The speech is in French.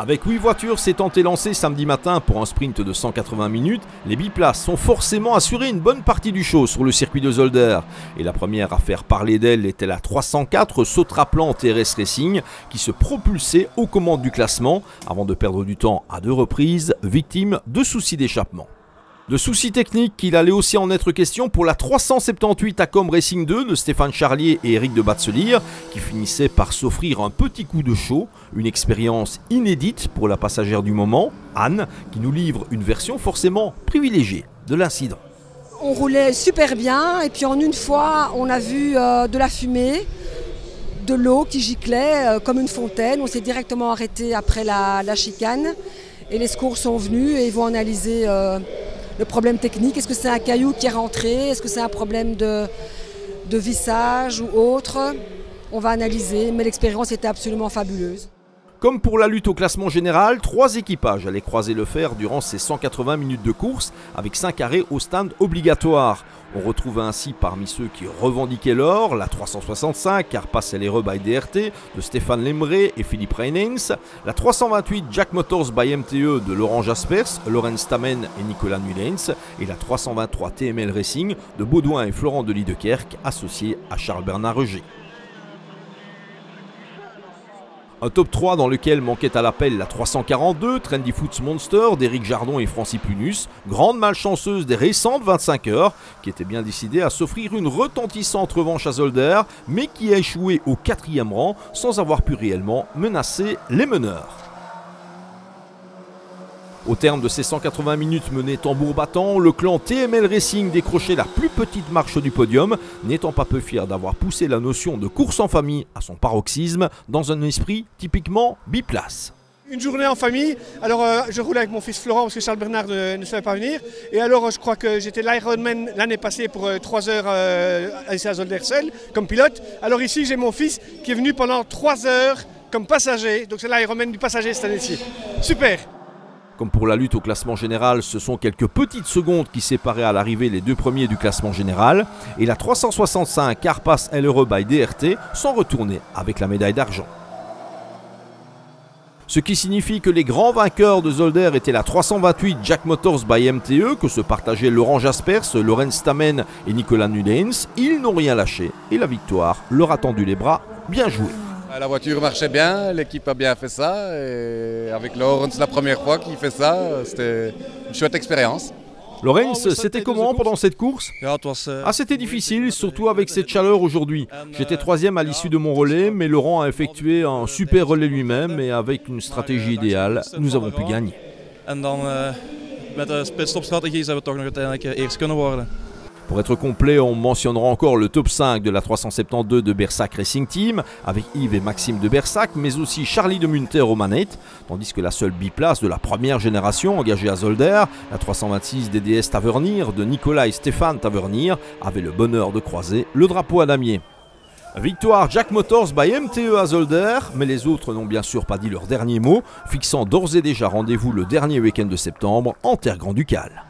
Avec 8 voitures s'étant élancées samedi matin pour un sprint de 180 minutes, les biplaces sont forcément assurées une bonne partie du show sur le circuit de Zolder. Et la première à faire parler d'elle était la 304 Sautraplan TRS Racing qui se propulsait aux commandes du classement avant de perdre du temps à 2 reprises, victime de soucis d'échappement. De soucis techniques qu'il allait aussi en être question pour la 378 Acom Racing 2 de Stéphane Charlier et Eric de Batselier qui finissait par s'offrir un petit coup de chaud, une expérience inédite pour la passagère du moment, Anne, qui nous livre une version forcément privilégiée de l'incident. On roulait super bien et puis en une fois on a vu de la fumée, de l'eau qui giclait comme une fontaine. On s'est directement arrêté après la chicane et les secours sont venus et ils vont analyser le problème technique. Est-ce que c'est un caillou qui est rentré? Est-ce que c'est un problème de vissage ou autre? On va analyser, mais l'expérience était absolument fabuleuse. Comme pour la lutte au classement général, 3 équipages allaient croiser le fer durant ces 180 minutes de course avec 5 arrêts au stand obligatoire. On retrouve ainsi parmi ceux qui revendiquaient l'or la 365 Carpas LRE by DRT de Stéphane Lemré et Philippe Reinens, la 328 Jack Motors by MTE de Laurent Jaspers, Lorenz Stamen et Nicolas Nullens et la 323 TML Racing de Baudouin et Florent de Liedekerk associés à Charles-Bernard Reger. Un top 3 dans lequel manquait à l'appel la 342 Trendy Foods Monster d'Éric Jardon et Francis Punus, grande malchanceuse des récentes 25 heures, qui était bien décidée à s'offrir une retentissante revanche à Zolder, mais qui a échoué au 4e rang sans avoir pu réellement menacer les meneurs. Au terme de ces 180 minutes menées tambour battant, le clan TML Racing décrochait la plus petite marche du podium, n'étant pas peu fier d'avoir poussé la notion de course en famille à son paroxysme dans un esprit typiquement biplace. Une journée en famille, alors je roulais avec mon fils Florent parce que Charles Bernard ne savait pas venir. Et alors je crois que j'étais l'Ironman l'année passée pour 3 heures ici à Zolder seul, comme pilote. Alors ici j'ai mon fils qui est venu pendant 3 heures comme passager, donc c'est l'Ironman du passager cette année-ci. Super! Comme pour la lutte au classement général, ce sont quelques petites secondes qui séparaient à l'arrivée les 2 premiers du classement général. Et la 365 Carpas LRE by DRT s'en retournait avec la médaille d'argent. Ce qui signifie que les grands vainqueurs de Zolder étaient la 328 Jack Motors by MTE que se partageaient Laurent Jaspers, Lorenz Stamen et Nicolas Nullens. Ils n'ont rien lâché et la victoire leur a tendu les bras. Bien joué. La voiture marchait bien, l'équipe a bien fait ça et avec Laurens la première fois qu'il fait ça, c'était une chouette expérience. Lorenz, c'était comment pendant cette course? C'était difficile, surtout avec cette chaleur aujourd'hui. J'étais 3e à l'issue de mon relais, mais Laurent a effectué un super relais lui-même et avec une stratégie idéale, nous avons pu gagner. Pour être complet, on mentionnera encore le top 5 de la 372 de Bersac Racing Team, avec Yves et Maxime de Bersac, mais aussi Charlie de Munter aux manettes, tandis que la seule biplace de la première génération engagée à Zolder, la 326 DDS Tavernier de Nicolas et Stéphane Tavernier, avait le bonheur de croiser le drapeau à damier. Victoire Jack Motors by MTE à Zolder, mais les autres n'ont bien sûr pas dit leur dernier mot, fixant d'ores et déjà rendez-vous le dernier week-end de septembre en terre grand-ducale.